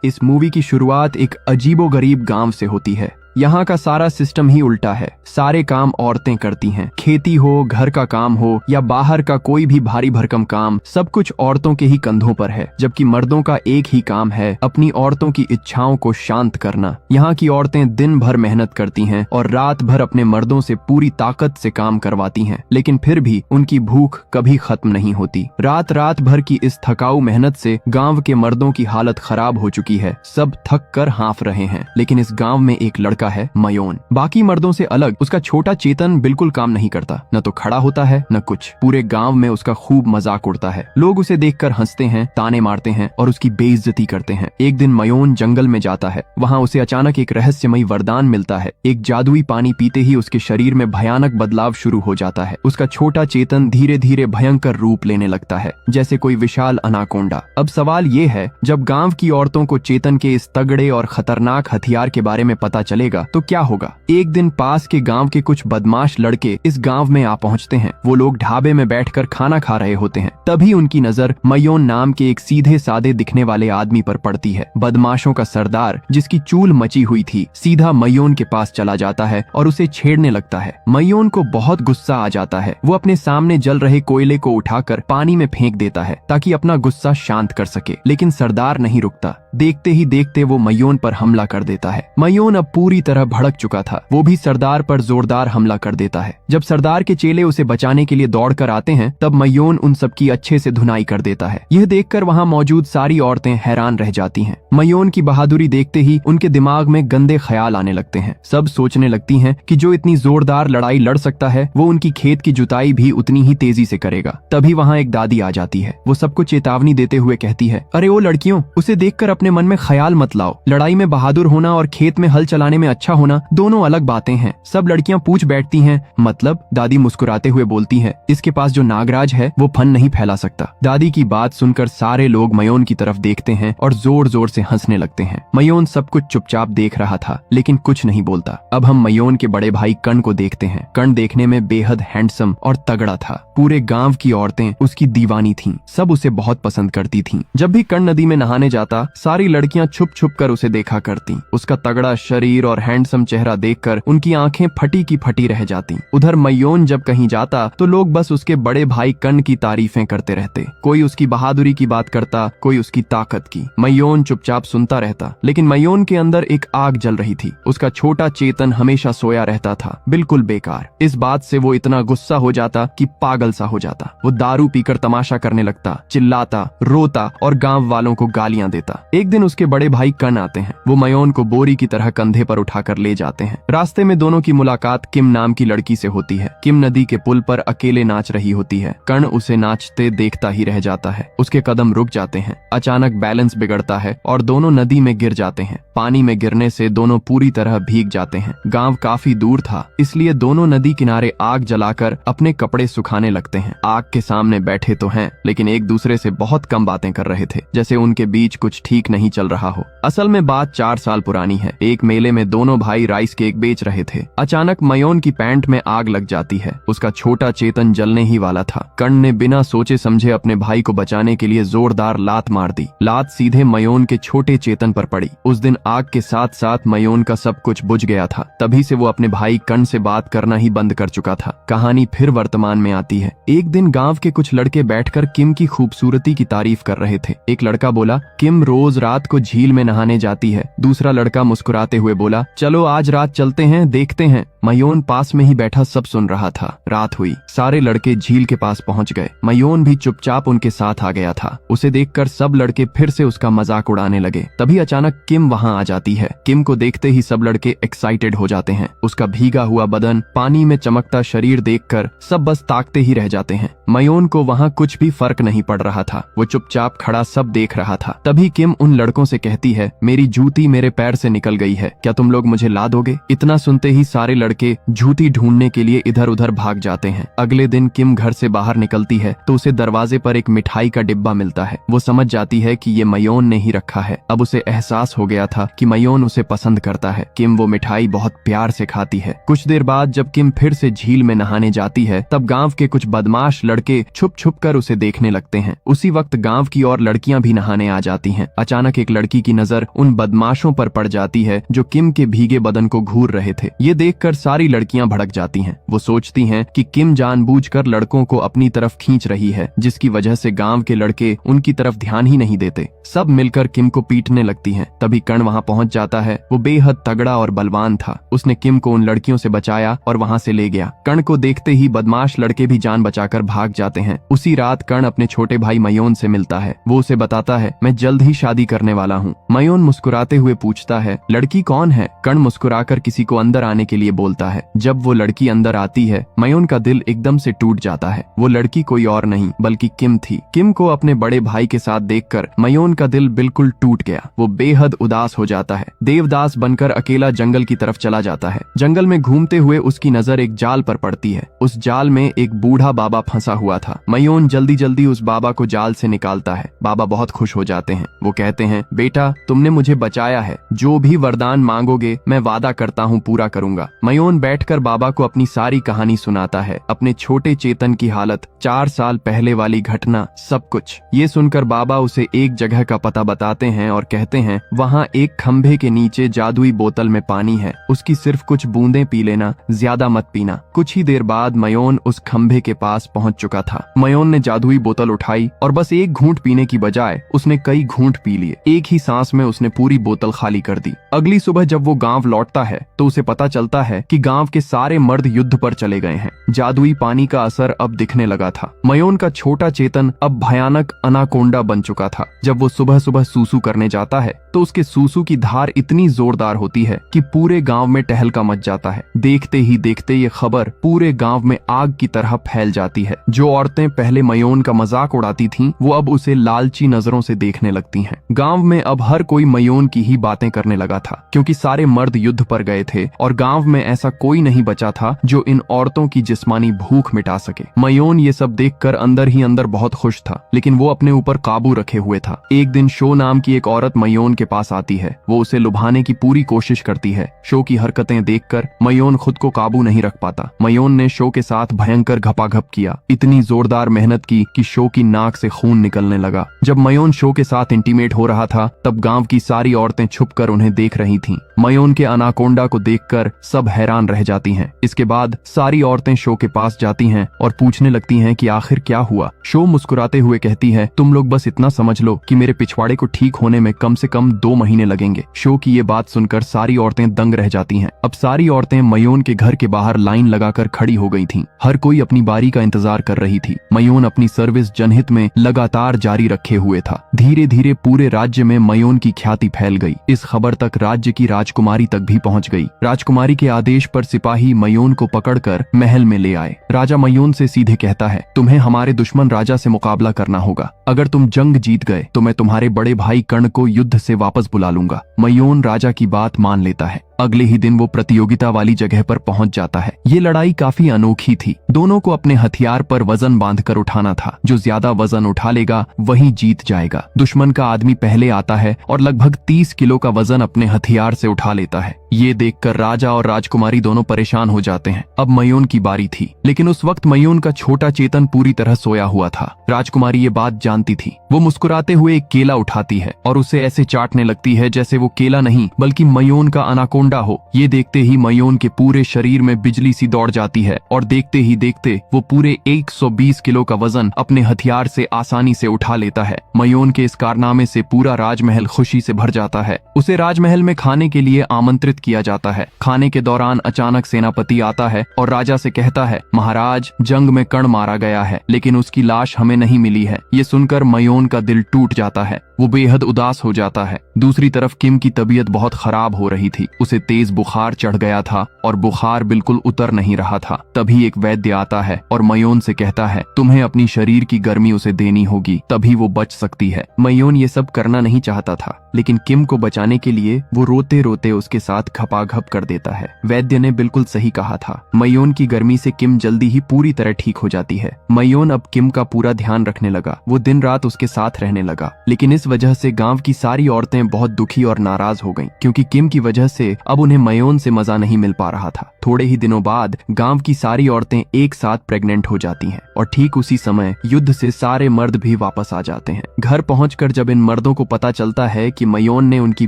इस मूवी की शुरुआत एक अजीबोगरीब गांव से होती है। यहाँ का सारा सिस्टम ही उल्टा है। सारे काम औरतें करती हैं। खेती हो, घर का काम हो या बाहर का कोई भी भारी भरकम काम, सब कुछ औरतों के ही कंधों पर है। जबकि मर्दों का एक ही काम है, अपनी औरतों की इच्छाओं को शांत करना। यहाँ की औरतें दिन भर मेहनत करती हैं और रात भर अपने मर्दों से पूरी ताकत से काम करवाती हैं, लेकिन फिर भी उनकी भूख कभी खत्म नहीं होती। रात रात भर की इस थकाऊ मेहनत से गाँव के मर्दों की हालत खराब हो चुकी है। सब थक कर हाँफ रहे हैं। लेकिन इस गाँव में एक लड़का है, मयोन। बाकी मर्दों से अलग उसका छोटा चेतन बिल्कुल काम नहीं करता। न तो खड़ा होता है न कुछ। पूरे गांव में उसका खूब मजाक उड़ता है। लोग उसे देखकर हंसते हैं, ताने मारते हैं और उसकी बेइज्जती करते हैं। एक दिन मयोन जंगल में जाता है। वहाँ उसे अचानक एक रहस्यमयी वरदान मिलता है। एक जादुई पानी पीते ही उसके शरीर में भयानक बदलाव शुरू हो जाता है। उसका छोटा चेतन धीरे धीरे भयंकर रूप लेने लगता है, जैसे कोई विशाल अनाकोंडा। अब सवाल ये है, जब गांव की औरतों को चेतन के इस तगड़े और खतरनाक हथियार के बारे में पता चलेगा तो क्या होगा। एक दिन पास के गांव के कुछ बदमाश लड़के इस गांव में आ पहुंचते हैं। वो लोग ढाबे में बैठकर खाना खा रहे होते हैं। तभी उनकी नजर मयोन नाम के एक सीधे सादे दिखने वाले आदमी पर पड़ती है। बदमाशों का सरदार, जिसकी चूल मची हुई थी, सीधा मयोन के पास चला जाता है और उसे छेड़ने लगता है। मयोन को बहुत गुस्सा आ जाता है। वो अपने सामने जल रहे कोयले को उठाकर पानी में फेंक देता है ताकि अपना गुस्सा शांत कर सके। लेकिन सरदार नहीं रुकता। देखते ही देखते वो मयोन पर हमला कर देता है। मयोन अब पूरी तरह भड़क चुका था। वो भी सरदार पर जोरदार हमला कर देता है। जब सरदार के चेले उसे बचाने के लिए दौड़कर आते हैं, तब मयोन उन सबकी अच्छे से धुनाई कर देता है। यह देखकर वहाँ मौजूद सारी औरतें हैरान रह जाती हैं। मयोन की बहादुरी देखते ही उनके दिमाग में गंदे ख्याल आने लगते हैं। सब सोचने लगती हैं कि जो इतनी जोरदार लड़ाई लड़ सकता है, वो उनकी खेत की जुताई भी उतनी ही तेजी से करेगा। तभी वहाँ एक दादी आ जाती है। वो सबको चेतावनी देते हुए कहती है, अरे ओ लड़कियों, उसे देखकर अपने मन में ख्याल मत लाओ। लड़ाई में बहादुर होना और खेत में हल चलाने में अच्छा होना दोनों अलग बातें हैं। सब लड़कियां पूछ बैठती हैं, मतलब? दादी मुस्कुराते हुए बोलती है, इसके पास जो नागराज है वो फन नहीं फैला सकता। दादी की बात सुनकर सारे लोग मयोन की तरफ देखते हैं और जोर जोर से हंसने लगते हैं। मयोन सब कुछ चुपचाप देख रहा था, लेकिन कुछ नहीं बोलता। अब हम मयोन के बड़े भाई कर्ण को देखते हैं। कर्ण देखने में बेहद हैंडसम और तगड़ा था। पूरे गांव की औरतें उसकी दीवानी थीं। सब उसे बहुत पसंद करती थीं। जब भी कर्ण नदी में नहाने जाता, सारी लड़कियां छुप छुप कर उसे देखा करती। उसका तगड़ा शरीर और हैंडसम चेहरा देखकर उनकी आंखें फटी की फटी रह जाती। उधर मयोन जब कहीं जाता तो लोग बस उसके बड़े भाई कर्ण की तारीफें करते रहते। कोई उसकी बहादुरी की बात करता, कोई उसकी ताकत की। मयोन चुपचाप सुनता रहता, लेकिन मयोन के अंदर एक आग जल रही थी। उसका छोटा चेतन हमेशा सोया रहता था, बिल्कुल बेकार। इस बात से वो इतना गुस्सा हो जाता कि पागल सा हो जाता। वो दारू पीकर तमाशा करने लगता, चिल्लाता, रोता और गांव वालों को गालियां देता। एक दिन उसके बड़े भाई कर्ण आते हैं। वो मयोन को बोरी की तरह कंधे पर उठाकर ले जाते हैं। रास्ते में दोनों की मुलाकात किम नाम की लड़की से होती है। किम नदी के पुल पर अकेले नाच रही होती है। कर्ण उसे नाचते देखता ही रह जाता है। उसके कदम रुक जाते हैं। अचानक बैलेंस बिगड़ता है और दोनों नदी में गिर जाते हैं। पानी में गिरने से दोनों पूरी तरह भीग जाते हैं। गांव काफी दूर था, इसलिए दोनों नदी किनारे आग जलाकर अपने कपड़े सुखाने लगते हैं। आग के सामने बैठे तो हैं, लेकिन एक दूसरे से बहुत कम बातें कर रहे थे, जैसे उनके बीच कुछ ठीक नहीं चल रहा हो। असल में बात 4 साल पुरानी है। एक मेले में दोनों भाई राइस केक बेच रहे थे। अचानक मयोन की पैंट में आग लग जाती है। उसका छोटा चेतन जलने ही वाला था। कर्ण ने बिना सोचे समझे अपने भाई को बचाने के लिए जोरदार लात मार दी। लात सीधे मयोन के छोटे चेतन पर पड़ी। उस दिन आग के साथ साथ मयोन का सब कुछ बुझ गया था। तभी से वो अपने भाई कर्ण से बात करना ही बंद कर चुका था। कहानी फिर वर्तमान में आती है। एक दिन गांव के कुछ लड़के बैठकर किम की खूबसूरती की तारीफ कर रहे थे। एक लड़का बोला, किम रोज रात को झील में नहाने जाती है। दूसरा लड़का मुस्कुराते हुए बोला, चलो आज रात चलते हैं, देखते हैं। मयोन पास में ही बैठा सब सुन रहा था। रात हुई। सारे लड़के झील के पास पहुंच गए। मयोन भी चुपचाप उनके साथ आ गया था। उसे देखकर सब लड़के फिर से उसका मजाक उड़ाने लगे। तभी अचानक किम वहां आ जाती है। किम को देखते ही सब लड़के एक्साइटेड हो जाते हैं। उसका भीगा हुआ बदन, पानी में चमकता शरीर देखकर सब बस ताकते ही रह जाते हैं। मयोन को वहां कुछ भी फर्क नहीं पड़ रहा था। वो चुपचाप खड़ा सब देख रहा था। तभी किम उन लड़कों से कहती है, मेरी जूती मेरे पैर से निकल गई है, क्या तुम लोग मुझे ला दोगे? इतना सुनते ही सारे लड़के झूठी ढूंढने के लिए इधर उधर भाग जाते हैं। अगले दिन किम घर से बाहर निकलती है तो उसे दरवाजे पर एक मिठाई का डिब्बा मिलता है। वो समझ जाती है कि ये मयोन ने ही रखा है। अब उसे एहसास हो गया था कि मयोन उसे पसंद करता है। किम वो मिठाई बहुत प्यार से खाती है। कुछ देर बाद जब किम फिर से झील में नहाने जाती है तब गांव के कुछ बदमाश लड़के छुप छुप कर उसे देखने लगते हैं। उसी वक्त गांव की और लड़कियां भी नहाने आ जाती हैं। अचानक एक लड़की की नजर उन बदमाशों पर पड़ जाती है जो किम के भीगे बदन को घूर रहे थे। ये देखकर सारी लड़कियां भड़क जाती हैं। वो सोचती हैं कि किम जानबूझकर लड़कों को अपनी तरफ खींच रही है, जिसकी वजह से गांव के लड़के उनकी तरफ ध्यान ही नहीं देते। सब मिलकर किम को पीटने लगती हैं। तभी कर्ण वहां पहुंच जाता है। वो बेहद तगड़ा और बलवान था। उसने किम को उन लड़कियों से बचाया और वहां से ले गया। कर्ण को देखते ही बदमाश लड़के भी जान बचाकर भाग जाते हैं। उसी रात कर्ण अपने छोटे भाई मयोन से मिलता है। वो उसे बताता है, मैं जल्द ही शादी करने वाला हूँ। मयोन मुस्कुराते हुए पूछता है, लड़की कौन है? कर्ण मुस्कुराकर किसी को अंदर आने के लिए बोलता है। जब वो लड़की अंदर आती है मयोन का दिल एकदम से टूट जाता है। वो लड़की कोई और नहीं बल्कि किम थी। किम को अपने बड़े भाई के साथ देखकर मयोन का दिल बिल्कुल टूट गया। वो बेहद उदास हो जाता है। देवदास बनकर अकेला जंगल की तरफ चला जाता है। जंगल में घूमते हुए उसकी नजर एक जाल पर पड़ती है। उस जाल में एक बूढ़ा बाबा फंसा हुआ था। मयोन जल्दी जल्दी उस बाबा को जाल से निकालता है। बाबा बहुत खुश हो जाते हैं। वो कहते हैं, बेटा तुमने मुझे बचाया है। जो भी वरदान मांगोगे मैं वादा करता हूँ पूरा करूंगा। मयोन बैठकर बाबा को अपनी सारी कहानी सुनाता है। अपने छोटे चेतन की हालत, 4 साल पहले वाली घटना, सब कुछ। ये सुनकर बाबा उसे एक जगह का पता बताते हैं और कहते हैं, वहाँ एक खंभे के नीचे जादुई बोतल में पानी है। उसकी सिर्फ कुछ बूंदें पी लेना, ज्यादा मत पीना। कुछ ही देर बाद मयोन उस खंभे के पास पहुंच चुका था। मयोन ने जादुई बोतल उठाई और बस एक घूंट पीने की बजाय उसने कई घूंट पी लिए। एक ही सांस में उसने पूरी बोतल खाली कर दी। अगली सुबह जब वो गांव लौटता है तो उसे पता चलता है कि गांव के सारे मर्द युद्ध पर चले गए हैं। जादुई पानी का असर अब दिखने लगा था। मयोन का छोटा चेतन अब भयानक अनाकोंडा बन चुका था। जब वो सुबह सुबह सूसू करने जाता है तो उसके सूसू की धार इतनी जोरदार होती है कि पूरे गांव में टहलका मच जाता है। देखते ही देखते ये खबर पूरे गांव में आग की तरह फैल जाती है। जो औरतें पहले मयोन का मजाक उड़ाती थीं, वो अब उसे लालची नजरों से देखने लगती हैं। गांव में अब हर कोई मयोन की ही बातें करने लगा था, क्योंकि सारे मर्द युद्ध पर गए थे और गांव में ऐसा कोई नहीं बचा था जो इन औरतों की जिस्मानी भूख मिटा सके। मयोन ये सब देखकर अंदर ही अंदर बहुत खुश था, लेकिन वो अपने ऊपर काबू रखे हुए था। एक दिन शो नाम की एक औरत मयोन के पास आती है। वो उसे लुभाने की पूरी कोशिश करती है। शो की हरकतें देखकर मयोन खुद को काबू नहीं रख पाता। मयोन ने शो के साथ भयंकर घपाघप किया। इतनी जोरदार मेहनत की कि शो की नाक से खून निकलने लगा। जब मयोन शो के साथ इंटीमेट हो रहा था तब गांव की सारी औरतें छुपकर उन्हें देख रही थीं। मयोन के अनाकोंडा को देखकर सब हैरान रह जाती हैं। इसके बाद सारी औरतें शो के पास जाती हैं और पूछने लगती हैं कि आखिर क्या हुआ। शो मुस्कुराते हुए कहती है, तुम लोग बस इतना समझ लो कि मेरे पिछवाड़े को ठीक होने में कम से कम 2 महीने लगेंगे। शो की ये बात सुनकर सारी औरतें दंग रह जाती हैं। अब सारी औरतें मयोन के घर के बाहर लाइन लगाकर खड़ी हो गई थीं। हर कोई अपनी बारी का इंतजार कर रही थी। मयोन अपनी सर्विस जनहित में लगातार जारी रखे हुए था। धीरे धीरे पूरे राज्य में मयोन की ख्याति फैल गई। इस खबर तक राज्य की राजकुमारी तक भी पहुंच गई। राजकुमारी के आदेश पर सिपाही मयोन को पकड़कर महल में ले आए। राजा मयोन से सीधे कहता है, तुम्हें हमारे दुश्मन राजा से मुकाबला करना होगा। अगर तुम जंग जीत गए तो मैं तुम्हारे बड़े भाई कर्ण को युद्ध से वापस बुला लूंगा। मयोन राजा की बात मान लेता है। अगले ही दिन वो प्रतियोगिता वाली जगह पर पहुंच जाता है। ये लड़ाई काफी अनोखी थी। दोनों को अपने हथियार पर वजन बांधकर उठाना था। जो ज्यादा वजन उठा लेगा वही जीत जाएगा। दुश्मन का आदमी पहले आता है और लगभग 30 किलो का वजन अपने हथियार से उठा लेता है। ये देखकर राजा और राजकुमारी दोनों परेशान हो जाते हैं। अब मयोन की बारी थी, लेकिन उस वक्त मयोन का छोटा चेतन पूरी तरह सोया हुआ था। राजकुमारी ये बात जानती थी। वो मुस्कुराते हुए एक केला उठाती है और उसे ऐसे चाटने लगती है जैसे वो केला नहीं बल्कि मयोन का अनाकोंडा हो। ये देखते ही मयोन के पूरे शरीर में बिजली सी दौड़ जाती है और देखते ही देखते वो पूरे 120 किलो का वजन अपने हथियार से आसानी से उठा लेता है। मयोन के इस कारनामे से पूरा राजमहल खुशी से भर जाता है। उसे राजमहल में खाने के लिए आमंत्रित किया जाता है। खाने के दौरान अचानक सेनापति आता है और राजा से कहता है, महाराज, जंग में कर्ण मारा गया है लेकिन उसकी लाश हमें नहीं मिली है। ये सुनकर मयोन का दिल टूट जाता है। वो बेहद उदास हो जाता है। दूसरी तरफ किम की तबीयत बहुत खराब हो रही थी। उसे तेज बुखार चढ़ गया था और बुखार बिल्कुल उतर नहीं रहा था। तभी एक वैद्य आता है और मयोन से कहता है, तुम्हें अपनी शरीर की गर्मी उसे देनी होगी, तभी वो बच सकती है। मयोन ये सब करना नहीं चाहता था, लेकिन किम को बचाने के लिए वो रोते रोते उसके साथ घपाघप कर देता है। वैद्य वैद्य ने बिल्कुल सही कहा था। मयोन की गर्मी से किम जल्दी ही पूरी तरह ठीक हो जाती है। मयोन अब किम का पूरा ध्यान रखने लगा। वो दिन रात उसके साथ रहने लगा। लेकिन इस वजह से गांव की सारी औरतें बहुत दुखी और नाराज हो गईं, क्योंकि किम की वजह से अब उन्हें मयोन से मजा नहीं मिल पा रहा था। थोड़े ही दिनों बाद गांव की सारी औरतें एक साथ प्रेग्नेंट हो जाती हैं और ठीक उसी समय युद्ध से सारे मर्द भी वापस आ जाते हैं। घर पहुंचकर जब इन मर्दों को पता चलता है कि मयोन ने उनकी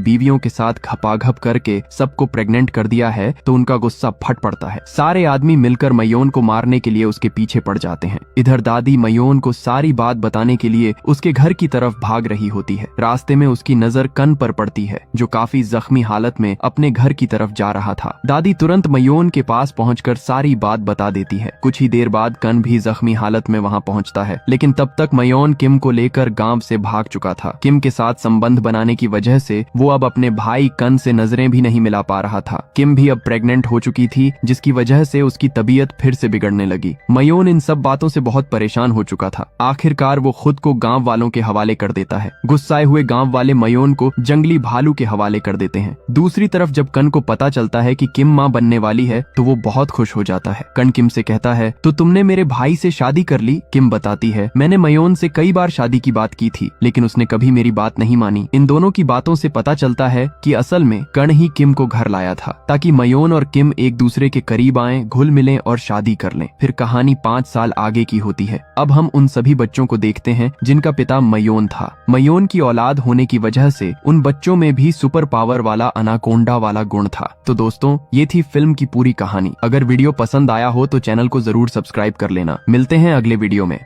बीवियों के साथ खपाखप करके सबको प्रेग्नेंट कर दिया है तो उनका गुस्सा फट पड़ता है। सारे आदमी मिलकर मयोन को मारने के लिए उसके पीछे पड़ जाते हैं। इधर दादी मयोन को सारी बात बताने के लिए उसके घर की तरफ भाग रही होती है। रास्ते में उसकी नजर कन पर पड़ती है, जो काफी जख्मी हालत में अपने घर की तरफ जा रहा था। दादी तुरंत मयोन के पास पहुंचकर सारी बात बता देती है। कुछ ही देर बाद कन भी जख्मी हालत में वहां पहुंचता है, लेकिन तब तक मयोन किम को लेकर गांव से भाग चुका था। किम के साथ संबंध बनाने की वजह से वो अब अपने भाई कन से नजरें भी नहीं मिला पा रहा था। किम भी अब प्रेग्नेंट हो चुकी थी, जिसकी वजह से उसकी तबीयत फिर से बिगड़ने लगी। मयोन इन सब बातों से बहुत परेशान हो चुका था। आखिरकार वो खुद को गांव वालों के हवाले कर देता है। गुस्साए हुए गांव वाले मयोन को जंगली भालू के हवाले कर देते हैं। दूसरी तरफ जब कन को पता चलता है कि किम मां बनने वाली है तो वो बहुत खुश हो जाता है। कन किम से कहता है, तो तुमने मेरे भाई से शादी कर ली? किम बताती है, मैंने मयोन से कई बार शादी की बात की थी, लेकिन उसने कभी मेरी बात नहीं मानी। इन दोनों की बातों से पता चलता है कि असल में कण ही किम को घर लाया था, ताकि मयोन और किम एक दूसरे के करीब आएं, घुल मिलें और शादी कर लें। फिर कहानी 5 साल आगे की होती है। अब हम उन सभी बच्चों को देखते हैं जिनका पिता मयोन था। मयोन की औलाद होने की वजह से उन बच्चों में भी सुपर पावर वाला अनाकोंडा वाला गुण था। तो दोस्तों, ये थी फिल्म की पूरी कहानी। अगर वीडियो पसंद आया हो तो चैनल को जरूर सब्सक्राइब कर लेना। मिलते हैं अगले वीडियो में।